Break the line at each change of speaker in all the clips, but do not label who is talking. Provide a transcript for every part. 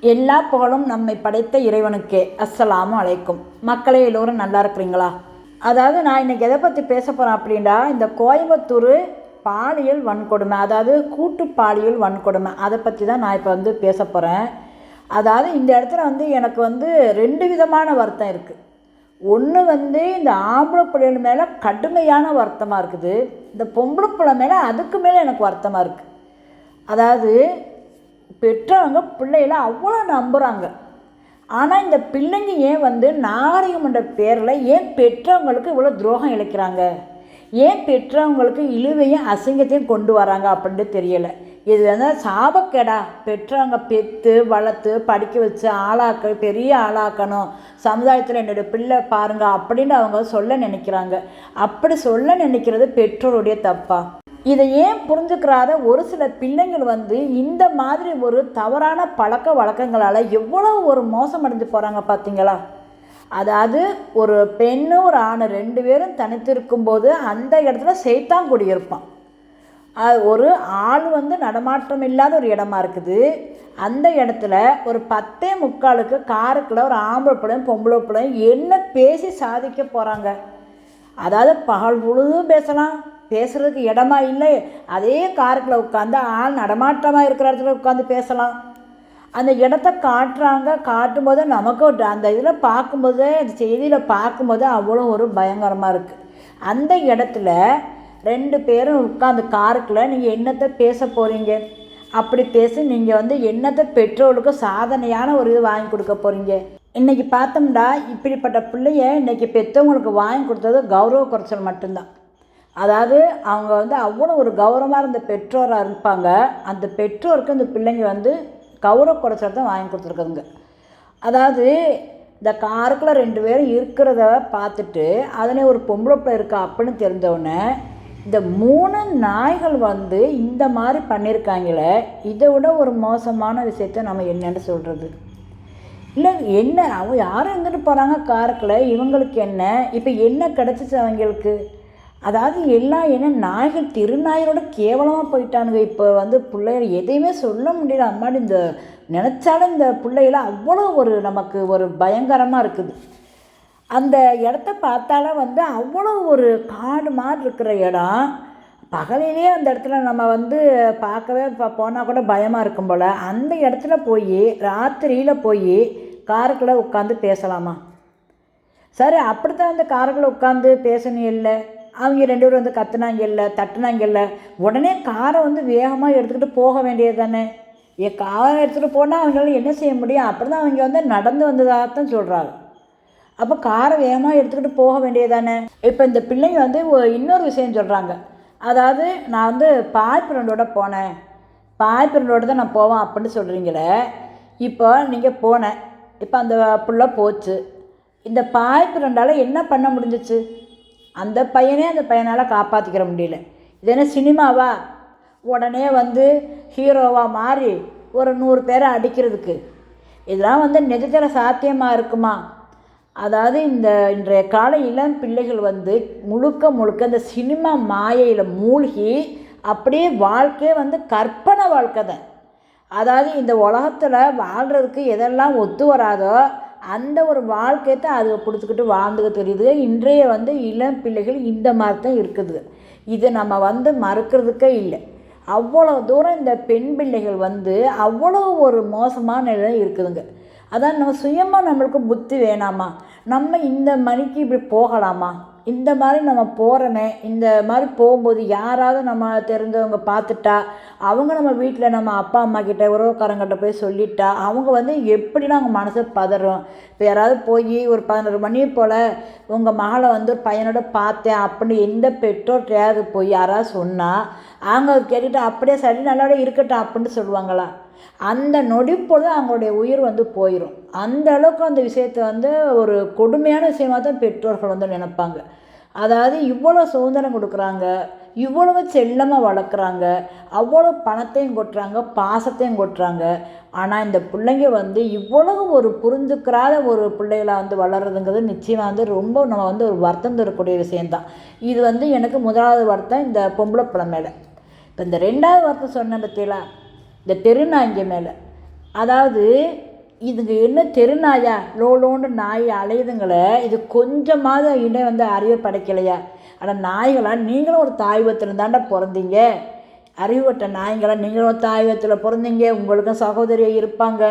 எல்லா புகழும் நம்மை படைத்த இறைவனுக்கே. அஸ்ஸலாமு அலைக்கும். மக்களே, எல்லோரும் நல்லா இருக்கிறீங்களா? அதாவது நான் இன்றைக்கி எதை பற்றி பேச போகிறேன் அப்படின்னா, இந்த கோயம்புத்தூர் பாலியல் வன்கொடுமை, அதாவது கூட்டு பாலியல் வன்கொடுமை, அதை பற்றி தான் நான் இப்போ பேச போகிறேன். அதாவது இந்த இடத்துல எனக்கு 2 விதமான வருத்தம் இருக்குது. ஒன்று இந்த ஆம்பளை பிள்ளைகள் மேலே கடுமையான வருத்தமாக இருக்குது. இந்த பொம்பளை பிள்ளை மேலே அதுக்கு மேலே எனக்கு வருத்தமாக இருக்குது. அதாவது பெற்றவங்க பிள்ளைகளை அவ்வளோ நம்புகிறாங்க. ஆனால் இந்த பிள்ளைங்க ஏன் நாகரிகம்ன்ற பேரில் ஏன் பெற்றவங்களுக்கு இவ்வளோ துரோகம் இழைக்கிறாங்க, ஏன் பெற்றவங்களுக்கு இழிவையும் அசிங்கத்தையும் கொண்டு வராங்க அப்படின்ட்டு தெரியலை. இது சாபக்கேடா. பெற்றவங்க பெற்று வளர்த்து படிக்க வச்சு பெரிய ஆளாக்கணும், சமுதாயத்தில் என்னுடைய பிள்ளை பாருங்க அப்படின்னு அவங்க சொல்ல நினைக்கிறாங்க. அப்படி சொல்ல நினைக்கிறது பெற்றோருடைய தப்பா? இதை ஏன் புரிஞ்சுக்கிறாத ஒரு சில பிள்ளைங்கள் இந்த மாதிரி ஒரு தவறான பழக்க வழக்கங்களால் எவ்வளோ ஒரு மோசமடைஞ்சு போகிறாங்க பார்த்தீங்களா? அதாவது ஒரு பெண்ணு ஒரு ஆண் 2 பேரும் தனித்து இருக்கும்போது அந்த இடத்துல சைத்தான் குடியிருப்பான். ஒரு ஆள் நடமாட்டம் இல்லாத ஒரு இடமா இருக்குது. அந்த இடத்துல ஒரு 10:45 காருக்குள்ள ஒரு ஆம்பளை பிள்ளையும் பொம்பளை பிள்ளையும் என்ன பேசி சாதிக்க போகிறாங்க? அதாவது பகல் முழுதும் பேசுகிறதுக்கு இடமா இல்லை. அதே காருக்குள்ள உட்காந்து ஆள் நடமாட்டமாக இருக்கிற இடத்துல உட்காந்து பேசலாம். அந்த இடத்த காட்டும்போது நமக்கு அந்த இதில் பார்க்கும்போது, அந்த செய்தியில் பார்க்கும்போது அவ்வளோ ஒரு பயங்கரமாக இருக்குது. அந்த இடத்துல 2 பேரும் உட்காந்து காருக்குள்ள நீங்கள் என்னத்தை பேச போகிறீங்க? அப்படி பேசி நீங்கள் என்னத்தை பெற்றோர்களுக்கு சாதனையான ஒரு இது வாங்கி கொடுக்க போகிறீங்க? இன்றைக்கி பார்த்தோம்னா இப்படிப்பட்ட பிள்ளைய இன்றைக்கி பெற்றவங்களுக்கு வாங்கி கொடுத்தது கௌரவ குறைச்சல் மட்டும்தான். அதாவது அவங்க அவ்வளோ ஒரு கௌரவமாக இருந்த பெற்றோராக இருப்பாங்க. அந்த பெற்றோருக்கு இந்த பிள்ளைங்க கௌரவ குறைச்சல் தான் வாங்கி கொடுத்துருக்குதுங்க. அதாவது இந்த காருக்குள்ள 2 பேரும் இருக்கிறத பார்த்துட்டு அதனே ஒரு பொம்பளை பிள்ளை இருக்கா அப்படின்னு தெரிஞ்சவுடனே இந்த 3 நாய்கள் இந்த மாதிரி பண்ணியிருக்காங்களே, இதை விட ஒரு மோசமான விஷயத்த நம்ம என்னென்னு சொல்கிறது? இல்லை என்ன அவங்க யாரும் இருந்துட்டு போகிறாங்க காருக்குள்ள, இவங்களுக்கு என்ன இப்போ என்ன கிடச்சிச்சு அவங்களுக்கு? அதாவது எல்லாம் என்ன நாய்கள் திருநாய்களோட கேவலமாக போயிட்டானுங்க. இப்போ பிள்ளைகள் எதையுமே சொல்ல முடியல. அம்மாடி இந்த நினச்சாலும் இந்த பிள்ளைகள அவ்வளோ ஒரு நமக்கு ஒரு பயங்கரமாக இருக்குது. அந்த இடத்த பார்த்தால அவ்வளோ ஒரு காடு மாதிரி இருக்கிற இடம். பகலிலே அந்த இடத்துல நம்ம பார்க்கவே போனால் கூட பயமாக இருக்கும் போல். அந்த இடத்துல போய் ராத்திரியில் போய் காருக்குள்ளே உட்காந்து பேசலாமா? சரி, அப்படித்தான் அந்த காருக்குள்ளே உட்காந்து பேசணும் இல்லை, அவங்க 2 பேரும் கத்துனாங்க இல்லை, தட்டுனாங்க இல்லை, உடனே காரை வேகமாக எடுத்துக்கிட்டு போக வேண்டியது தானே. காரை எடுத்துகிட்டு போனால் அவங்களால என்ன செய்ய முடியும்? அப்படி தான் அவங்க நடந்து வந்ததாகத்தான் சொல்கிறாங்க. அப்போ காரை வேகமாக எடுத்துக்கிட்டு போக வேண்டியது தானே. இப்போ இந்த பிள்ளைங்க இன்னொரு விஷயம் சொல்கிறாங்க. அதாவது நான் பாய் ஃப்ரெண்டோட போனேன், பாய் ஃப்ரெண்டோட தான் நான் போவேன் அப்படின்னு சொல்கிறீங்களே. இப்போ நீங்கள் போனேன், இப்போ அந்த பிள்ளை போச்சு. இந்த பாய் ஃப்ரெண்டால் என்ன பண்ண முடிஞ்சிச்சு? அந்த பையனால் காப்பாற்றிக்கிற முடியல. இது என்ன சினிமாவா? உடனே ஹீரோவாக மாறி ஒரு 100 பேரை அடிக்கிறதுக்கு இதெல்லாம் நிஜத்தில் சாத்தியமாக இருக்குமா? அதாவது இன்றைய கால இளம் பிள்ளைகள் முழுக்க இந்த சினிமா மாயையில் மூழ்கி அப்படியே வாழ்க்கையே கற்பனை வாழ்க்கை தான். அதாவது இந்த உலகத்தில் வாழ்கிறதுக்கு எதெல்லாம் ஒத்து வராதோ அந்த ஒரு வாழ்க்கையை அது பிடிச்சிக்கிட்டு வாழ்ந்துக்க தெரியுது. இன்றைய இளம் பிள்ளைகள் இந்த மாதிரி தான் இருக்குது. இது நம்ம மறுக்கிறதுக்கே இல்லை. அவ்வளோ தூரம் இந்த பெண் பிள்ளைகள் அவ்வளோ ஒரு மோசமான நிலை இருக்குதுங்க. அதான் நம்ம சுயமாக நம்மளுக்கு புத்தி வேணாமா? நம்ம இந்த மணிக்கு இப்படி போகலாமா? இந்த மாதிரி நம்ம போகிறோமே, இந்த மாதிரி போகும்போது யாராவது நம்ம தெரிஞ்சவங்க பார்த்துட்டா, அவங்க நம்ம வீட்டில் நம்ம அப்பா அம்மா கிட்ட உறவுக்காரங்கிட்ட போய் சொல்லிட்டா, அவங்க எப்படின்னா அவங்க மனசு பதறும். இப்போ யாராவது போய் ஒரு 11 மணி போல் உங்கள் மகளை ஒரு பையனோட பார்த்தேன் அப்படின்னு எந்த பெற்றோர்கிட்டையாவது போய் யாராவது சொன்னால் அவங்க கேட்டுட்டு அப்படியே சரி நல்லாவே இருக்கட்டும் அப்படின்னு சொல்லுவாங்களா? அந்த நொடிப்பொழுது அவங்களுடைய உயிர் போயிடும். அந்த அளவுக்கு அந்த விஷயத்தை ஒரு கொடுமையான விஷயமாக தான் பெற்றோர்கள் நினைப்பாங்க. அதாவது இவ்வளோ சுதந்திரம் கொடுக்குறாங்க, இவ்வளவு செல்லமாக வளர்க்குறாங்க, அவ்வளோ பணத்தையும் கொட்டுறாங்க, பாசத்தையும் கொட்டுறாங்க. ஆனால் இந்த பிள்ளைங்க இவ்வளவு ஒரு புரிஞ்சுக்கிறாத ஒரு பிள்ளைகளாக வளர்கிறதுங்கிறது நிச்சயமாக ரொம்ப நம்ம ஒரு வருத்தம் தரக்கூடிய விஷயந்தான். இது எனக்கு முதலாவது வருத்தம் இந்த பொம்பளை பிள்ளை மேலே. இப்போ இந்த 2வது வருத்தம் சொன்ன பற்றியெல்லாம் இந்த தெருநாய்ங்க மேலே. அதாவது இதுக்கு என்ன தெருநாயா லோலோன்னு நாய் அலையுதுங்களே, இது கொஞ்சமாவது இடம் வந்து அறிவை படைக்கலையா? ஆனால் நாய்களா நீங்களும் ஒரு தாய்வத்தில் தாண்டா பிறந்தீங்க. அறிவுட்ட நாய்களா நீங்களும் ஒரு தாய்வத்தில் பிறந்தீங்க, உங்களுக்கும் சகோதரியை இருப்பாங்க.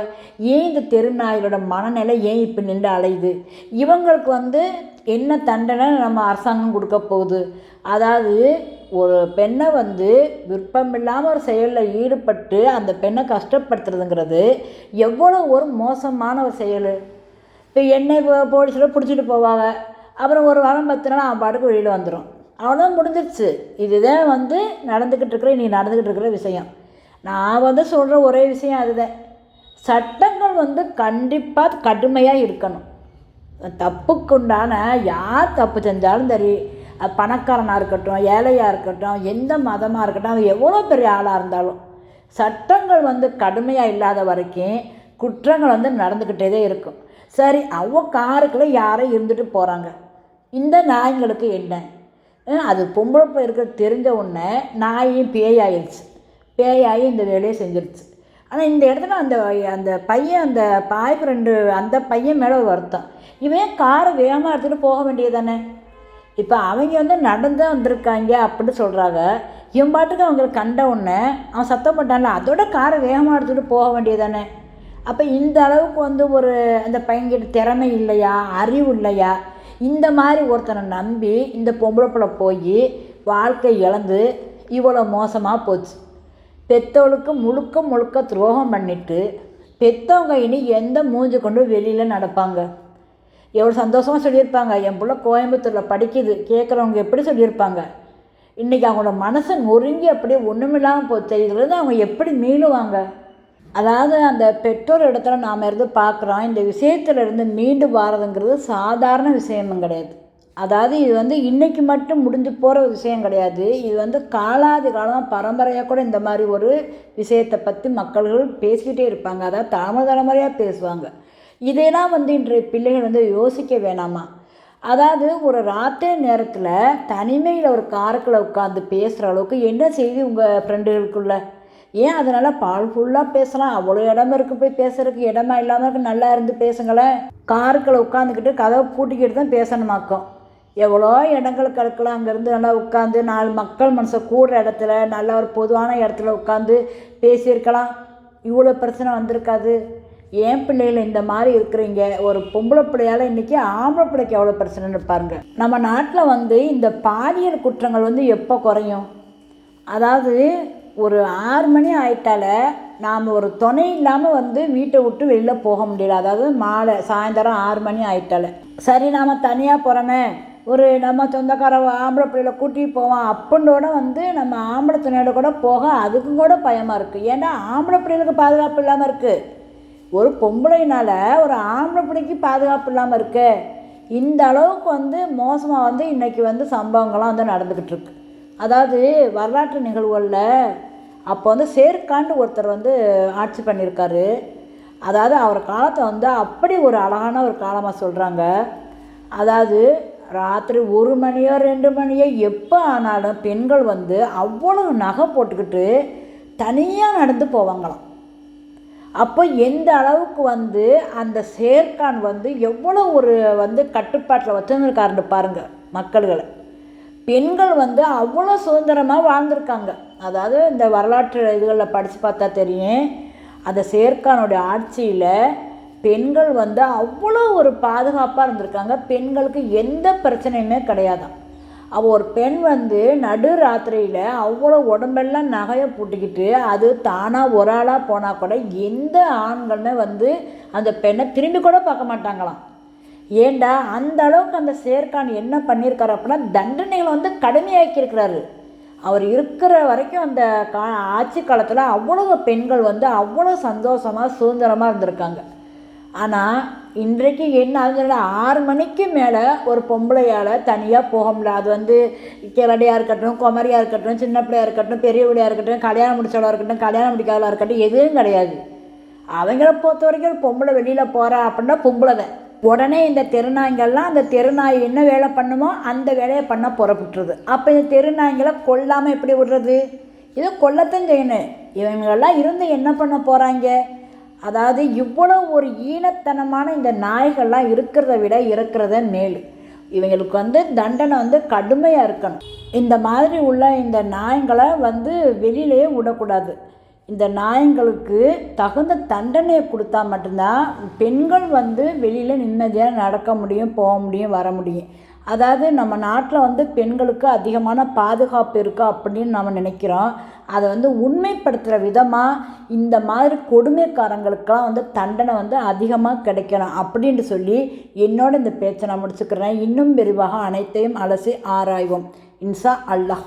ஏன் இந்த தெரு நாய்களோட மனநிலை ஏன் இப்போ நின்று அலையுது? இவங்களுக்கு வந்து என்ன தண்டனை நம்ம அரசாங்கம் கொடுக்க போகுது? அதாவது ஒரு பெண்ணை வந்து விருப்பமில்லாமல் ஒரு செயலில் ஈடுபட்டு அந்த பெண்ணை கஷ்டப்படுத்துறதுங்கிறது எவ்வளோ ஒரு மோசமான ஒரு செயல். இப்போ என்னை போலீஸில் பிடிச்சிட்டு போவாங்க, அப்புறம் ஒரு வாரம் 10 நாள் அவன் பாட்டுக்கு வெளியில் வந்துடும், அவ்வளோதான் முடிஞ்சிருச்சு. இதுதான் வந்து நடந்துக்கிட்டு இருக்கிற விஷயம். நான் வந்து சொல்கிற ஒரே விஷயம் அதுதான், சட்டங்கள் வந்து கண்டிப்பாக கடுமையாக இருக்கணும். தப்புக்குண்டான யார் தப்பு செஞ்சாலும் சரி, பணக்காரனாக இருக்கட்டும், ஏழையாக இருக்கட்டும், எந்த மதமாக இருக்கட்டும், அது எவ்வளோ பெரிய ஆளாக இருந்தாலும் சட்டங்கள் வந்து கடுமையாக இல்லாத வரைக்கும் குற்றங்கள் வந்து நடந்துக்கிட்டே தான் இருக்கும். சரி, காருக்குள்ளே யாரும் இருந்துட்டு போகிறாங்க, இந்த நாய்களுக்கு என்ன? அது பொம்பளை இருக்க தெரிஞ்ச உடனே நாயும் பேயாயிடுச்சு, பேயாகி இந்த வேலையை செஞ்சிருச்சு. ஆனால் இந்த இடத்துல அந்த பையன், அந்த பாய் ஃப்ரெண்டு, அந்த பையன் மேலே ஒரு வருத்தம். இவன் காரை வேகமாக எடுத்துகிட்டு போக வேண்டியது தானே. இப்போ அவங்க வந்து நடந்து வந்திருக்காங்க அப்படின்னு சொல்கிறாங்க, இவன் பாட்டுக்கு அவங்களுக்கு கண்ட உடனே அவன் சத்தம் போட்டான்ல, அதோட காரை வேகமாக எடுத்துகிட்டு போக வேண்டியது தானே. அப்போ இந்த அளவுக்கு வந்து ஒரு அந்த பையன்கிட்ட திறமை இல்லையா, அறிவு இல்லையா? இந்த மாதிரி ஒருத்தனை நம்பி இந்த பொம்பளை பிள்ளை போய் வாழ்க்கை இழந்து இவ்வளோ மோசமாக போச்சு. பெற்றவளுக்கு முழுக்க முழுக்க துரோகம் பண்ணிவிட்டு பெற்றவங்க இனி எந்த மூஞ்சி கொண்டு வெளியில் நடப்பாங்க? எவ்வளோ சந்தோஷமாக சொல்லியிருப்பாங்க, என் பிள்ளை கோயம்புத்தூரில் படிக்குது, கேட்குறவங்க எப்படி சொல்லியிருப்பாங்க? இன்றைக்கி அவங்களோட மனசை நொறுங்கி அப்படியே ஒன்றுமில்லாமல் போச்சு. இதுலேருந்து அவங்க எப்படி மீளுவாங்க? அதாவது அந்த பெற்றோர் இடத்துல நாம் இருந்து பார்க்குறோம், இந்த விஷயத்துலேருந்து மீண்டு வாரதுங்கிறது சாதாரண விஷயமும் கிடையாது. அதாவது இது வந்து இன்றைக்கி மட்டும் முடிஞ்சு போகிற விஷயம் கிடையாது. இது வந்து காலாதி காலமாக பரம்பரையாக கூட இந்த மாதிரி ஒரு விஷயத்தை பற்றி மக்கள்கள் பேசிக்கிட்டே இருப்பாங்க. அதாவது தலைமுறையாக பேசுவாங்க. இதெல்லாம் வந்து இன்றைய பிள்ளைகள் வந்து யோசிக்க வேணாமா? அதாவது ஒரு ராத்திரி நேரத்தில் தனிமையில் ஒரு காருக்குள்ளே உட்காந்து பேசுகிற அளவுக்கு என்ன செய்தி உங்கள் ஃப்ரெண்டுகளுக்குள்ள? ஏன் அதனால் பால் ஃபுல்லாக பேசலாம், அவ்வளோ இடம் இருக்குது, போய் பேசுகிறதுக்கு இடமா இல்லாமல் இருக்குது, நல்லா இருந்து பேசுங்களேன். காருக்குள்ளே உட்காந்துக்கிட்டு கதவை பூட்டிக்கிட்டு தான் பேசணுமாக்கும். எவ்வளோ இடங்களுக்கு இருக்கலாம், அங்கேருந்து நல்லா உட்காந்து 4 மக்கள் மனசை கூடுற இடத்துல, நல்ல ஒரு பொதுவான இடத்துல உட்காந்து பேசியிருக்கலாம், இவ்வளோ பிரச்சனை வந்திருக்காது. ஏன் பிள்ளைகள் இந்த மாதிரி இருக்கிறீங்க? ஒரு பொம்பளை பிள்ளையால் இன்றைக்கி ஆம்பளை பிள்ளைக்கு எவ்வளோ பிரச்சனைன்னு பாருங்கள். நம்ம நாட்டில் வந்து இந்த பாலியல் குற்றங்கள் வந்து எப்போ குறையும்? அதாவது ஒரு 6 மணி ஆயிட்டால நாம் ஒரு துணை இல்லாமல் வந்து வீட்டை விட்டு வெளியில் போக முடியல. அதாவது சாயந்தரம் 6 மணி ஆயிட்டால சரி, நாம் தனியாக போகிறோமே, ஒரு நம்ம சொந்தக்கார ஆம்பளை பிள்ளைகளை கூட்டிகிட்டு போவோம் அப்படின்னோட வந்து நம்ம ஆம்பளை துணையோட கூட போக அதுக்கும் கூட பயமாக இருக்குது. ஏன்னா ஆம்பளை பிள்ளைகளுக்கு பாதுகாப்பு இல்லாமல் இருக்குது. ஒரு பொம்பளையினால் ஒரு ஆம்பளை பிள்ளைக்கு பாதுகாப்பு இல்லாமல் இருக்கு. இந்த அளவுக்கு வந்து மோசமாக வந்து இன்றைக்கி வந்து சம்பவங்கள்லாம் வந்து நடந்துக்கிட்டு இருக்கு. அதாவது வரலாற்று நிகழ்வுகளில் அப்போ வந்து ஷேர்கான் ஒருத்தர் வந்து ஆட்சி பண்ணியிருக்காரு. அதாவது அவர் காலத்தை வந்து அப்படி ஒரு அழகான ஒரு காலமாக சொல்கிறாங்க. அதாவது ராத்திரி 1 மணியோ 2 மணியோ எப்போ ஆனாலும் பெண்கள் வந்து அவ்வளவு நகை போட்டுக்கிட்டு தனியாக நடந்து போவாங்களாம். அப்போ எந்த அளவுக்கு வந்து அந்த ஷேர்கான் வந்து எவ்வளோ ஒரு வந்து கட்டுப்பாட்டில் வச்சுருக்காருன்னு பாருங்கள் மக்கள்களை. பெண்கள் வந்து அவ்வளோ சுதந்திரமாக வாழ்ந்திருக்காங்க. அதாவது இந்த வரலாற்று இதுகளில் படித்து பார்த்தா தெரியும், அந்த ஷேர்கானுடைய ஆட்சியில் பெண்கள் வந்து அவ்வளோ ஒரு பாதுகாப்பாக இருந்திருக்காங்க. பெண்களுக்கு எந்த பிரச்சனையுமே கிடையாதான். அவள் ஒரு பெண் வந்து நடு ராத்திரியில் அவ்வளோ உடம்பெல்லாம் நகையை பூட்டிக்கிட்டு அது தானாக ஒரு ஆளாக போனால் கூட எந்த ஆண்களுமே வந்து அந்த பெண்ணை திரும்பி கூட பார்க்க மாட்டாங்களாம். ஏண்டா அந்த அளவுக்கு அந்த ஷேர்கான் என்ன பண்ணியிருக்காரு அப்படின்னா தண்டனைகளை வந்து கடுமையாக்கியிருக்கிறாரு. அவர் இருக்கிற வரைக்கும் அந்த ஆட்சி காலத்தில் அவ்வளோ பெண்கள் வந்து அவ்வளோ சந்தோஷமாக சுதந்திரமாக இருந்திருக்காங்க. ஆனால் இன்றைக்கு என்ன ஆகுதுன்னா 6 மணிக்கு மேலே ஒரு பொம்பளையால் தனியாக போக முடியல. அது வந்து கிழடையாக இருக்கட்டும், குமரியாக இருக்கட்டும், சின்ன பிள்ளையாக இருக்கட்டும், பெரிய பிள்ளையாக இருக்கட்டும், கல்யாணம் முடிச்சவளாக இருக்கட்டும், கல்யாணம் முடிக்காதவளாக இருக்கட்டும், எதுவும் கிடையாது. அவங்கள பொறுத்த வரைக்கும் பொம்பளை வெளியில் போகிறா அப்படின்னா பொம்பளை தான். உடனே இந்த தெருநாய்கள்லாம் அந்த தெருநாய் என்ன வேலை பண்ணுமோ அந்த வேலையை பண்ண புறப்பட்டுருது. அப்போ இந்த தெருநாய்களை கொல்லாமல் எப்படி விடுறது? இதை கொல்லத்தான் செய்யணும். இவங்கெல்லாம் இருந்து என்ன பண்ண போகிறாங்க? அதாவது இவ்வளோ ஒரு ஈனத்தனமான இந்த நாய்கள்லாம் இருக்கிறத விட இருக்கிறத மேல். இவங்களுக்கு தண்டனை கடுமையாக இருக்கணும். இந்த மாதிரி உள்ள இந்த நாய்களை வெளியிலேயே விடக்கூடாது. இந்த நாய்களுக்கு தகுந்த தண்டனையை கொடுத்தா மட்டும்தான் பெண்கள் வெளியில் நிம்மதியாக நடக்க முடியும், போக முடியும், வர முடியும். அதாவது நம்ம நாட்டில் பெண்களுக்கு அதிகமான பாதுகாப்பு இருக்கா அப்படின்னு நம்ம நினைக்கிறோம். அதை உண்மைப்படுத்துகிற விதமாக இந்த மாதிரி கொடுமைக்காரங்களுக்கெல்லாம் தண்டனை அதிகமாக கிடைக்கணும் அப்படின்ட்டு சொல்லி என்னோட இந்த பேச்சை நான் முடிச்சுக்கிறேன். இன்னும் விரிவாக அனைத்தையும் அலசி ஆராய்வோம். இன்ஷா அல்லாஹ்.